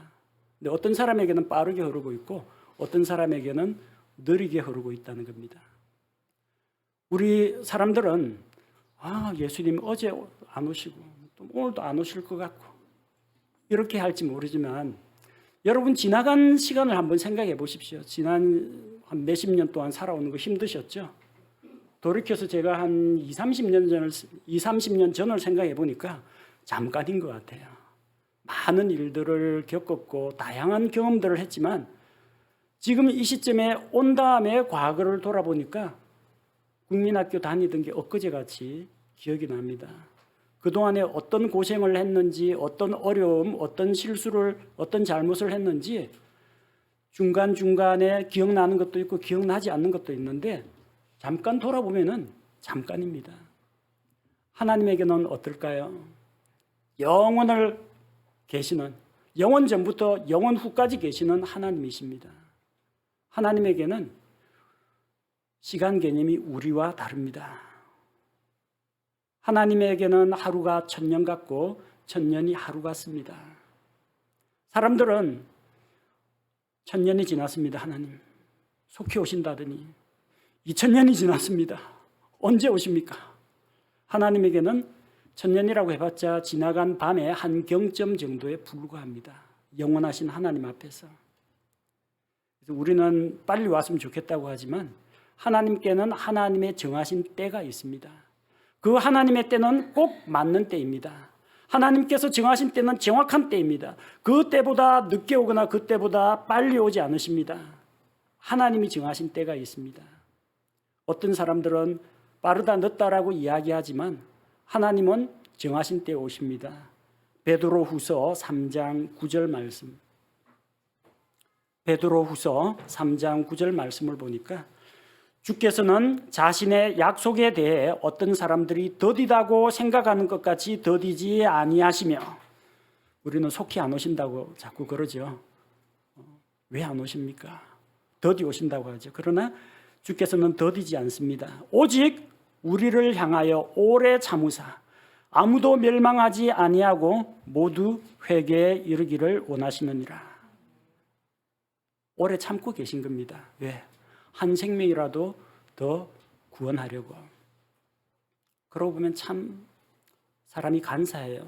근데 어떤 사람에게는 빠르게 흐르고 있고 어떤 사람에게는 느리게 흐르고 있다는 겁니다. 우리 사람들은 예수님 어제 안 오시고 또 오늘도 안 오실 것 같고 이렇게 할지 모르지만 여러분 지나간 시간을 한번 생각해 보십시오. 지난 한 몇십 년 동안 살아오는 거 힘드셨죠? 돌이켜서 제가 한 30년 전을 생각해 보니까 잠깐인 것 같아요. 많은 일들을 겪었고 다양한 경험들을 했지만 지금 이 시점에 온 다음에 과거를 돌아보니까 국민학교 다니던 게 엊그제같이 기억이 납니다. 그동안에 어떤 고생을 했는지, 어떤 어려움, 어떤 실수를, 어떤 잘못을 했는지 중간중간에 기억나는 것도 있고 기억나지 않는 것도 있는데 잠깐 돌아보면은 잠깐입니다. 하나님에게는 어떨까요? 영원을 계시는, 영원 전부터 영원 후까지 계시는 하나님이십니다. 하나님에게는 시간 개념이 우리와 다릅니다. 하나님에게는 하루가 1000년 같고 1000년이 하루 같습니다. 사람들은 1000년이 지났습니다. 하나님 속히 오신다더니 2000년이 지났습니다. 언제 오십니까? 하나님에게는 1000년이라고 해봤자 지나간 밤의 한 경점 정도에 불과합니다. 영원하신 하나님 앞에서. 그래서 우리는 빨리 왔으면 좋겠다고 하지만 하나님께는 하나님의 정하신 때가 있습니다. 그 하나님의 때는 꼭 맞는 때입니다. 하나님께서 정하신 때는 정확한 때입니다. 그 때보다 늦게 오거나 그 때보다 빨리 오지 않으십니다. 하나님이 정하신 때가 있습니다. 어떤 사람들은 빠르다 늦다라고 이야기하지만 하나님은 정하신 때에 오십니다. 베드로후서 3장 9절 말씀. 베드로후서 3장 9절 말씀을 보니까 주께서는 자신의 약속에 대해 어떤 사람들이 더디다고 생각하는 것 같이 더디지 아니하시며, 우리는 속히 안 오신다고 자꾸 그러죠. 왜 안 오십니까? 더디 오신다고 하죠. 그러나 주께서는 더디지 않습니다. 오직 우리를 향하여 오래 참으사 아무도 멸망하지 아니하고 모두 회개에 이르기를 원하시느니라. 오래 참고 계신 겁니다. 왜? 한 생명이라도 더 구원하려고. 그러고 보면 참 사람이 간사해요.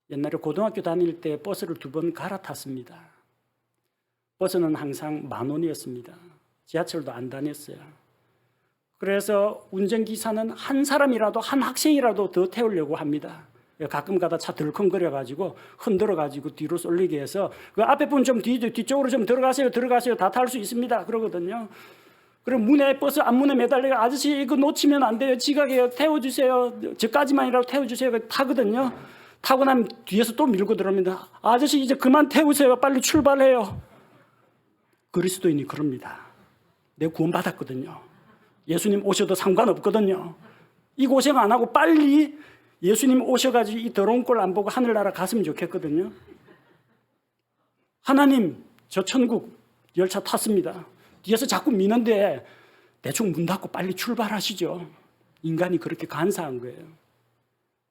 옛날에 고등학교 다닐 때 버스를 2번 갈아탔습니다. 버스는 항상 10,000원이었습니다. 지하철도 안 다녔어요. 그래서 운전기사는 한 사람이라도, 한 학생이라도 더 태우려고 합니다. 가끔 가다 차 덜컹거려가지고 흔들어가지고 뒤로 쏠리게 해서 그 앞에 분 좀 뒤쪽으로 좀 들어가세요 다 탈 수 있습니다 그러거든요. 그럼 버스 앞문에 매달려 아저씨 이거 놓치면 안 돼요, 지각해요, 태워주세요, 저까지만이라도 태워주세요 타거든요. 타고 나면 뒤에서 또 밀고 들어옵니다. 아저씨 이제 그만 태우세요, 빨리 출발해요. 그리스도인이 그럽니다. 내가 구원받았거든요. 예수님 오셔도 상관없거든요. 이 고생 안 하고 빨리 예수님 오셔가지고 이 더러운 꼴 안 보고 하늘나라 갔으면 좋겠거든요. 하나님, 저 천국 열차 탔습니다. 뒤에서 자꾸 미는데 대충 문 닫고 빨리 출발하시죠. 인간이 그렇게 간사한 거예요.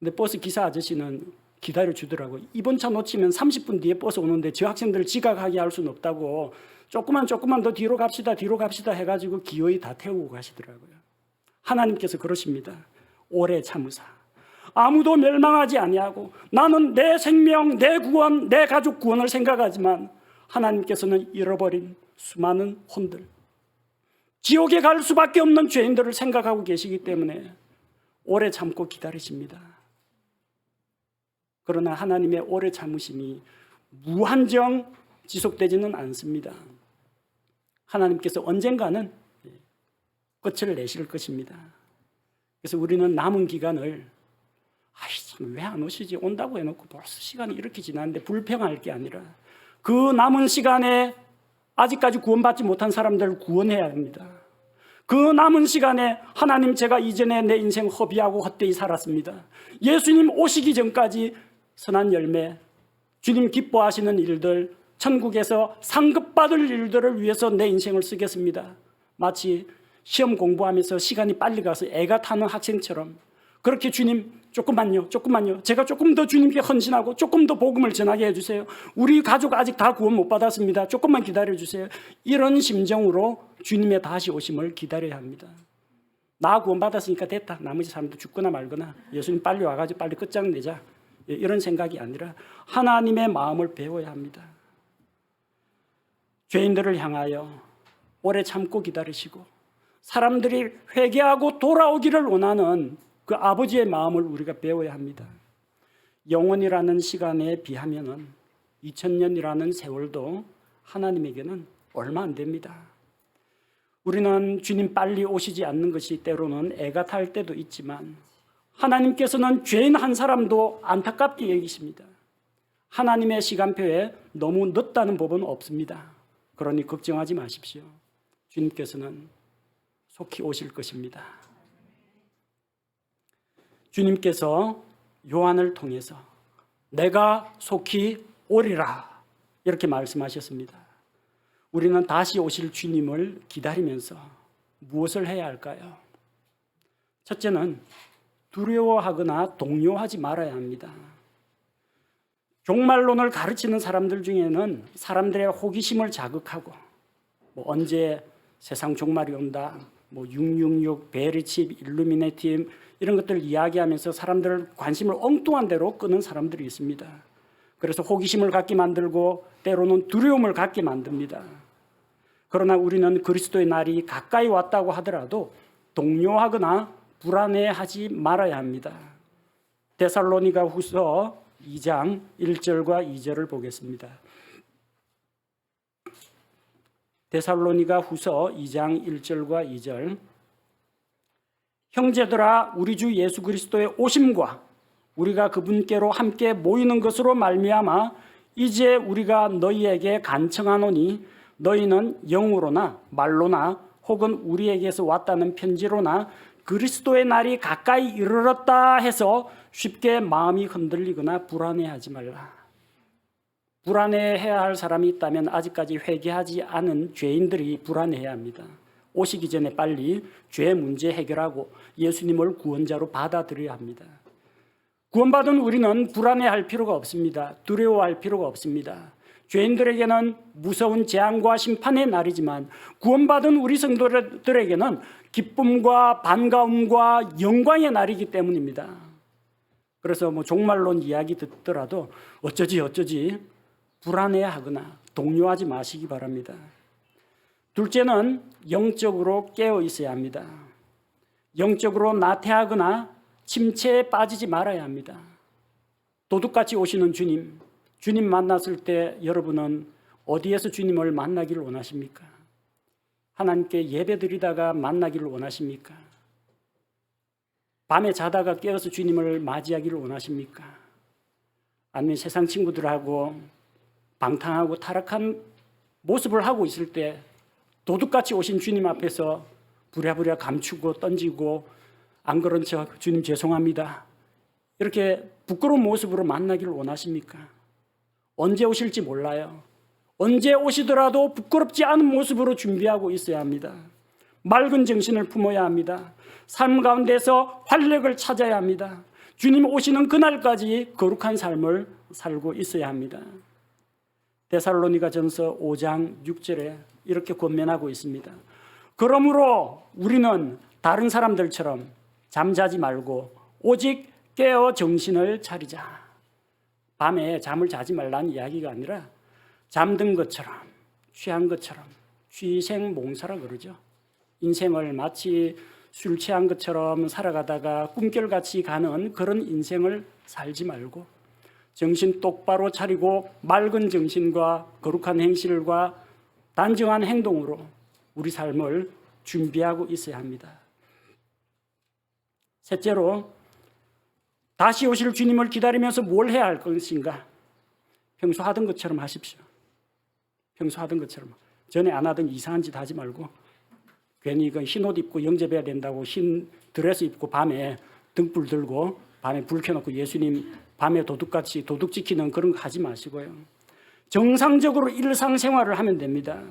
근데 버스 기사 아저씨는 기다려주더라고요. 이번 차 놓치면 30분 뒤에 버스 오는데 저 학생들 지각하게 할 수는 없다고 조금만 더 뒤로 갑시다 해가지고 기어이 다 태우고 가시더라고요. 하나님께서 그러십니다. 오래 참으사 아무도 멸망하지 아니하고, 나는 내 생명, 내 구원, 내 가족 구원을 생각하지만 하나님께서는 잃어버린 수많은 혼들, 지옥에 갈 수밖에 없는 죄인들을 생각하고 계시기 때문에 오래 참고 기다리십니다. 그러나 하나님의 오래 참으심이 무한정 지속되지는 않습니다. 하나님께서 언젠가는 끝을 내실 것입니다. 그래서 우리는 남은 기간을 왜 안 오시지? 온다고 해놓고 벌써 시간이 이렇게 지났는데 불평할 게 아니라 그 남은 시간에 아직까지 구원받지 못한 사람들을 구원해야 합니다. 그 남은 시간에 하나님, 제가 이전에 내 인생 허비하고 헛되이 살았습니다. 예수님 오시기 전까지 선한 열매, 주님 기뻐하시는 일들, 천국에서 상급받을 일들을 위해서 내 인생을 쓰겠습니다. 마치 시험 공부하면서 시간이 빨리 가서 애가 타는 학생처럼 그렇게 주님 조금만요. 제가 조금 더 주님께 헌신하고 조금 더 복음을 전하게 해주세요. 우리 가족 아직 다 구원 못 받았습니다. 조금만 기다려주세요. 이런 심정으로 주님의 다시 오심을 기다려야 합니다. 나 구원 받았으니까 됐다. 나머지 사람도 죽거나 말거나 예수님 빨리 와가지고 빨리 끝장내자. 이런 생각이 아니라 하나님의 마음을 배워야 합니다. 죄인들을 향하여 오래 참고 기다리시고 사람들이 회개하고 돌아오기를 원하는 그 아버지의 마음을 우리가 배워야 합니다. 영원이라는 시간에 비하면 2000년이라는 세월도 하나님에게는 얼마 안 됩니다. 우리는 주님 빨리 오시지 않는 것이 때로는 애가 탈 때도 있지만 하나님께서는 죄인 한 사람도 안타깝게 여기십니다. 하나님의 시간표에 너무 늦다는 법은 없습니다. 그러니 걱정하지 마십시오. 주님께서는 속히 오실 것입니다. 주님께서 요한을 통해서 내가 속히 오리라 이렇게 말씀하셨습니다. 우리는 다시 오실 주님을 기다리면서 무엇을 해야 할까요? 첫째는 두려워하거나 동요하지 말아야 합니다. 종말론을 가르치는 사람들 중에는 사람들의 호기심을 자극하고 언제 세상 종말이 온다, 666, 베리칩, 일루미네티 이런 것들을 이야기하면서 사람들 관심을 엉뚱한 대로 끄는 사람들이 있습니다. 그래서 호기심을 갖게 만들고 때로는 두려움을 갖게 만듭니다. 그러나 우리는 그리스도의 날이 가까이 왔다고 하더라도 동요하거나 불안해하지 말아야 합니다. 데살로니가 후서 2장 1절과 2절을 보겠습니다. 데살로니가 후서 2장 1절과 2절. 형제들아, 우리 주 예수 그리스도의 오심과 우리가 그분께로 함께 모이는 것으로 말미암아 이제 우리가 너희에게 간청하노니 너희는 영으로나 말로나 혹은 우리에게서 왔다는 편지로나 그리스도의 날이 가까이 이르렀다 해서 쉽게 마음이 흔들리거나 불안해하지 말라. 불안해해야 할 사람이 있다면 아직까지 회개하지 않은 죄인들이 불안해야 합니다. 오시기 전에 빨리 죄 문제 해결하고 예수님을 구원자로 받아들여야 합니다. 구원받은 우리는 불안해할 필요가 없습니다. 두려워할 필요가 없습니다. 죄인들에게는 무서운 재앙과 심판의 날이지만 구원받은 우리 성도들에게는 기쁨과 반가움과 영광의 날이기 때문입니다. 그래서 종말론 이야기 듣더라도 어쩌지 불안해하거나 동요하지 마시기 바랍니다. 둘째는 영적으로 깨어 있어야 합니다. 영적으로 나태하거나 침체에 빠지지 말아야 합니다. 도둑같이 오시는 주님 만났을 때 여러분은 어디에서 주님을 만나기를 원하십니까? 하나님께 예배드리다가 만나기를 원하십니까? 밤에 자다가 깨어서 주님을 맞이하기를 원하십니까? 아니면 세상 친구들하고 방탕하고 타락한 모습을 하고 있을 때 도둑같이 오신 주님 앞에서 부랴부랴 감추고 던지고 안 그런 척 주님 죄송합니다 이렇게 부끄러운 모습으로 만나기를 원하십니까? 언제 오실지 몰라요. 언제 오시더라도 부끄럽지 않은 모습으로 준비하고 있어야 합니다. 맑은 정신을 품어야 합니다. 삶 가운데서 활력을 찾아야 합니다. 주님 오시는 그날까지 거룩한 삶을 살고 있어야 합니다. 데살로니가전서 5장 6절에 이렇게 권면하고 있습니다. 그러므로 우리는 다른 사람들처럼 잠자지 말고 오직 깨어 정신을 차리자. 밤에 잠을 자지 말라는 이야기가 아니라 잠든 것처럼 취한 것처럼 취생몽사라 그러죠. 인생을 마치 술 취한 것처럼 살아가다가 꿈결같이 가는 그런 인생을 살지 말고 정신 똑바로 차리고 맑은 정신과 거룩한 행실과 단정한 행동으로 우리 삶을 준비하고 있어야 합니다. 셋째로 다시 오실 주님을 기다리면서 뭘 해야 할 것인가? 평소 하던 것처럼 하십시오. 평소 하던 것처럼. 전에 안 하던 이상한 짓 하지 말고 괜히 흰 옷 입고 영접해야 된다고 흰 드레스 입고 밤에 등불 들고 밤에 불 켜놓고 예수님 밤에 도둑같이 도둑 지키는 그런 거 하지 마시고요. 정상적으로 일상생활을 하면 됩니다.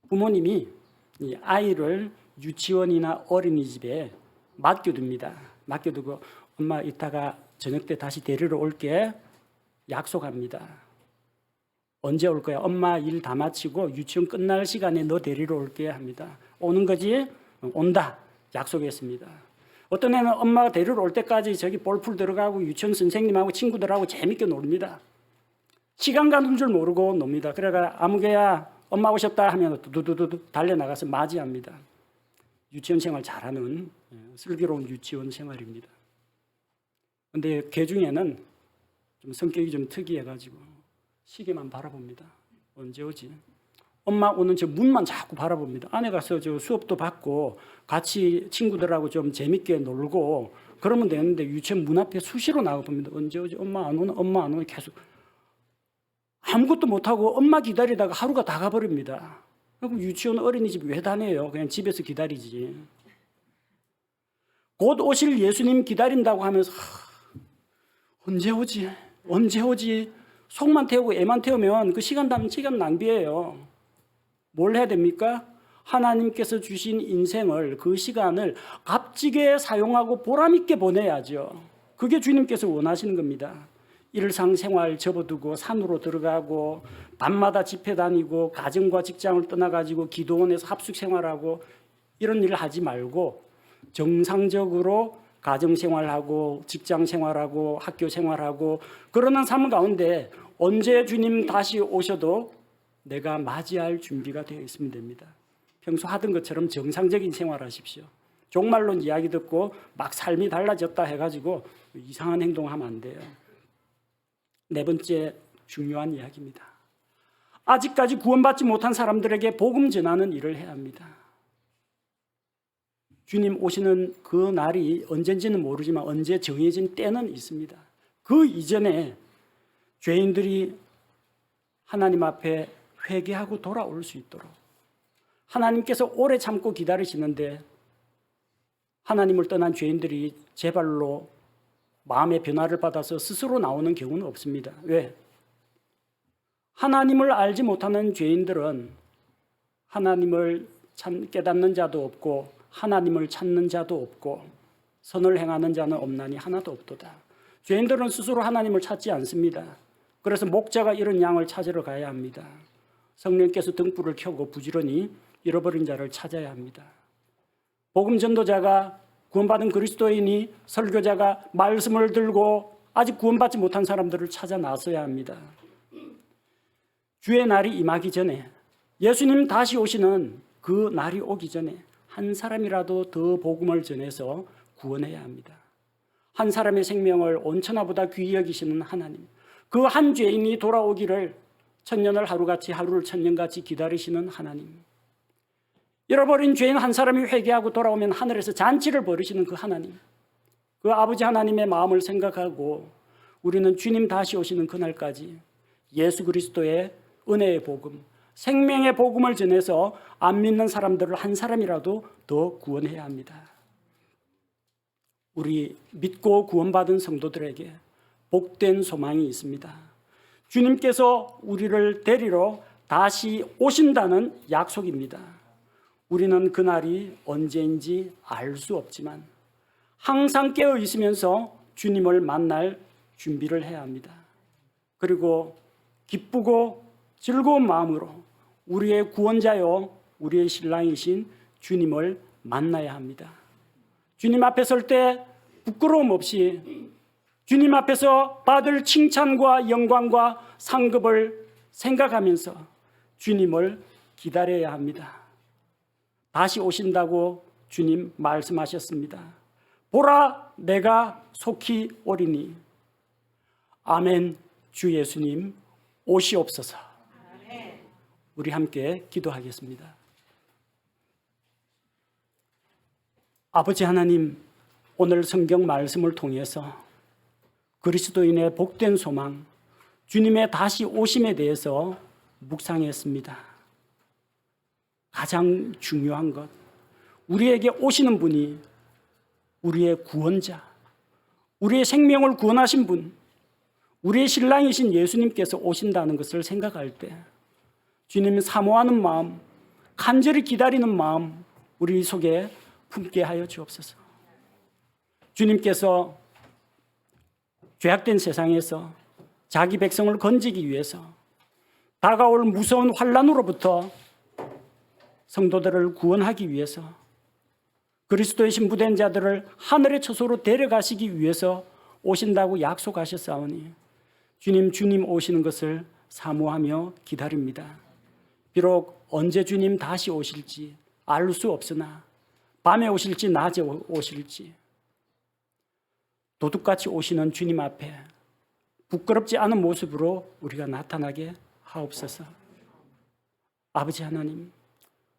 부모님이 이 아이를 유치원이나 어린이집에 맡겨둡니다. 맡겨두고 엄마 이따가 저녁 때 다시 데리러 올게 약속합니다. 언제 올 거야? 엄마 일 다 마치고 유치원 끝날 시간에 너 데리러 올게 합니다. 오는 거지? 온다. 약속했습니다. 어떤 애는 엄마가 데리러 올 때까지 저기 볼풀 들어가고 유치원 선생님하고 친구들하고 재밌게 놀립니다. 시간 가는 줄 모르고 놉니다. 그래가 아무개야 엄마 오셨다 하면 두두두두 달려나가서 맞이합니다. 유치원 생활 잘하는 슬기로운 유치원 생활입니다. 그런데 개 중에는 좀 성격이 좀 특이해가지고 시계만 바라봅니다. 언제 오지? 엄마 오는 저 문만 자꾸 바라봅니다. 안에 가서 저 수업도 받고 같이 친구들하고 좀 재밌게 놀고 그러면 되는데 유치원 문 앞에 수시로 나가봅니다. 언제 오지? 엄마 안 오나? 엄마 안 오나? 계속 아무것도 못하고 엄마 기다리다가 하루가 다 가버립니다. 그럼 유치원 어린이집 왜 다녀요? 그냥 집에서 기다리지. 곧 오실 예수님 기다린다고 하면서 언제 오지? 언제 오지? 속만 태우고 애만 태우면 그 시간 낭비예요. 뭘 해야 됩니까? 하나님께서 주신 인생을 그 시간을 값지게 사용하고 보람있게 보내야죠. 그게 주님께서 원하시는 겁니다. 일상생활 접어두고 산으로 들어가고 밤마다 집회 다니고 가정과 직장을 떠나가지고 기도원에서 합숙생활하고 이런 일을 하지 말고 정상적으로 가정생활하고 직장생활하고 학교생활하고 그러는 삶 가운데 언제 주님 다시 오셔도 내가 맞이할 준비가 되어 있으면 됩니다. 평소 하던 것처럼 정상적인 생활하십시오. 종말론 이야기 듣고 막 삶이 달라졌다 해가지고 이상한 행동하면 안 돼요. 네 번째 중요한 이야기입니다. 아직까지 구원받지 못한 사람들에게 복음 전하는 일을 해야 합니다. 주님 오시는 그 날이 언젠지는 모르지만 언제 정해진 때는 있습니다. 그 이전에 죄인들이 하나님 앞에 회개하고 돌아올 수 있도록 하나님께서 오래 참고 기다리시는데 하나님을 떠난 죄인들이 제 발로 마음의 변화를 받아서 스스로 나오는 경우는 없습니다. 왜? 하나님을 알지 못하는 죄인들은 하나님을 깨닫는 자도 없고 하나님을 찾는 자도 없고 선을 행하는 자는 없나니 하나도 없도다. 죄인들은 스스로 하나님을 찾지 않습니다. 그래서 목자가 이런 양을 찾으러 가야 합니다. 성령께서 등불을 켜고 부지런히 잃어버린 자를 찾아야 합니다. 복음 전도자가 구원받은 그리스도인이 설교자가 말씀을 들고 아직 구원받지 못한 사람들을 찾아 나서야 합니다. 주의 날이 임하기 전에 예수님 다시 오시는 그 날이 오기 전에 한 사람이라도 더 복음을 전해서 구원해야 합니다. 한 사람의 생명을 온천하보다 귀히 여기시는 하나님, 그 한 죄인이 돌아오기를 천년을 하루같이 하루를 천년같이 기다리시는 하나님, 잃어버린 죄인 한 사람이 회개하고 돌아오면 하늘에서 잔치를 벌이시는 그 하나님, 그 아버지 하나님의 마음을 생각하고 우리는 주님 다시 오시는 그날까지 예수 그리스도의 은혜의 복음, 생명의 복음을 전해서 안 믿는 사람들을 한 사람이라도 더 구원해야 합니다. 우리 믿고 구원받은 성도들에게 복된 소망이 있습니다. 주님께서 우리를 데리러 다시 오신다는 약속입니다. 우리는 그날이 언제인지 알 수 없지만 항상 깨어 있으면서 주님을 만날 준비를 해야 합니다. 그리고 기쁘고 즐거운 마음으로 우리의 구원자요 우리의 신랑이신 주님을 만나야 합니다. 주님 앞에 설 때 부끄러움 없이 주님 앞에서 받을 칭찬과 영광과 상급을 생각하면서 주님을 기다려야 합니다. 다시 오신다고 주님 말씀하셨습니다. 보라, 내가 속히 오리니. 아멘. 주 예수님 오시옵소서. 우리 함께 기도하겠습니다. 아버지 하나님, 오늘 성경 말씀을 통해서 그리스도인의 복된 소망, 주님의 다시 오심에 대해서 묵상했습니다. 가장 중요한 것, 우리에게 오시는 분이 우리의 구원자, 우리의 생명을 구원하신 분, 우리의 신랑이신 예수님께서 오신다는 것을 생각할 때 주님을 사모하는 마음, 간절히 기다리는 마음 우리 속에 품게 하여 주옵소서. 주님께서 죄악된 세상에서 자기 백성을 건지기 위해서 다가올 무서운 환난으로부터 성도들을 구원하기 위해서 그리스도의 신부된 자들을 하늘의 처소로 데려가시기 위해서 오신다고 약속하셨사오니 주님 오시는 것을 사모하며 기다립니다. 비록 언제 주님 다시 오실지 알 수 없으나 밤에 오실지 낮에 오실지 도둑같이 오시는 주님 앞에 부끄럽지 않은 모습으로 우리가 나타나게 하옵소서. 아버지 하나님,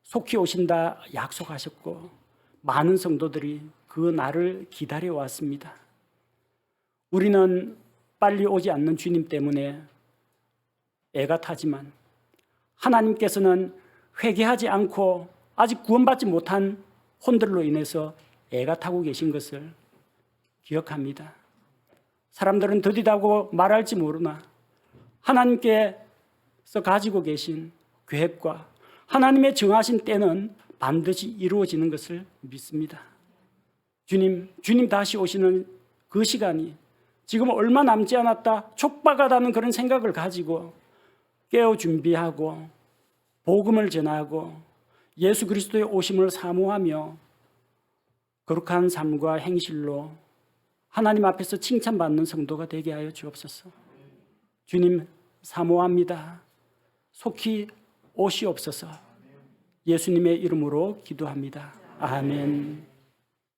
속히 오신다 약속하셨고 많은 성도들이 그 날을 기다려 왔습니다. 우리는 빨리 오지 않는 주님 때문에 애가 타지만 하나님께서는 회개하지 않고 아직 구원받지 못한 혼들로 인해서 애가 타고 계신 것을 기억합니다. 사람들은 더디다고 말할지 모르나 하나님께서 가지고 계신 계획과 하나님의 정하신 때는 반드시 이루어지는 것을 믿습니다. 주님 다시 오시는 그 시간이 지금 얼마 남지 않았다 촉박하다는 그런 생각을 가지고 깨어 준비하고 복음을 전하고 예수 그리스도의 오심을 사모하며 거룩한 삶과 행실로 하나님 앞에서 칭찬받는 성도가 되게 하여 주옵소서. 주님 사모합니다. 속히 오시옵소서. 예수님의 이름으로 기도합니다. 아멘.